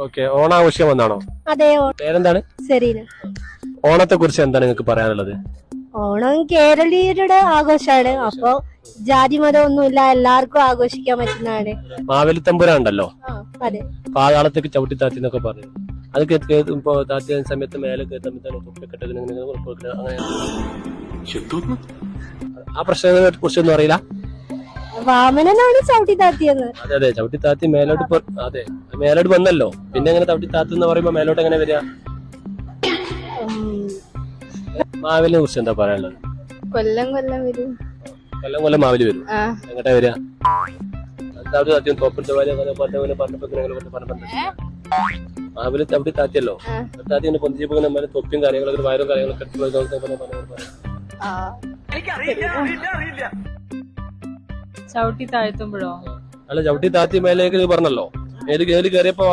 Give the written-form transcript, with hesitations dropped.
Okay, ഓണാഘോഷം വന്നാണോ? അതെ. പേരെന്താണ്? സെറീന. ഓണത്തെ കുറിച്ച് എന്താണ് നിങ്ങൾക്ക് പറയാനുള്ളത്? ഓണം കേരളീയരുടെ ആഘോഷമാണ്. അപ്പൊ ജാതി മതം ഒന്നുമില്ല, എല്ലാവർക്കും ആഘോഷിക്കാൻ പറ്റുന്നതാണ്. മാവേലിത്തമ്പുരാൻ ഉണ്ടല്ലോ, അതെ. പാതാളത്തേക്ക് ചവിട്ടി താത്തി എന്നൊക്കെ പറഞ്ഞു. അത് ഇപ്പൊ താത്തിയ സമയത്ത് മേലെ കയറ്റുമ്പോഴത്തേനും തൊപ്പിക്കെട്ടത് അങ്ങനെ ആ പ്രശ്നങ്ങളെ കുറിച്ചൊന്നും അറിയില്ല. വാമനനാണ് ചവിട്ടി താത്തിയെന്ന്. അതെ അതെ, ചവിട്ടി താത്തി മേലോട്ട് അതെ മേലോട്ട് വന്നല്ലോ. പിന്നെ എങ്ങനെ ചവിട്ടി താത്തി എന്ന് പറയുമ്പോ മേലോട്ട് എങ്ങനെ വരിക? മാവേലിനെ കുറിച്ച് എന്താ പറയാനുള്ളത്? കൊല്ലം കൊല്ലം വരും. കൊല്ലം കൊല്ലം മാവേലി വരും. എങ്ങോട്ടാ വരിക? മാവേലി ചവിട്ടി താത്തിയല്ലോ. താത്തി ഇങ്ങനെ പൊന്തിച്ചപ്പോ നമ്മള് തൊപ്പിയും കാര്യങ്ങളൊക്കെ വയറും കാര്യങ്ങളൊക്കെ ചവിട്ടി താഴ്ത്തുമ്പോഴോ? അല്ല, ചവിട്ടി താത്തി മേലേക്ക് പറഞ്ഞല്ലോ. ഏത് കയറിയപ്പോ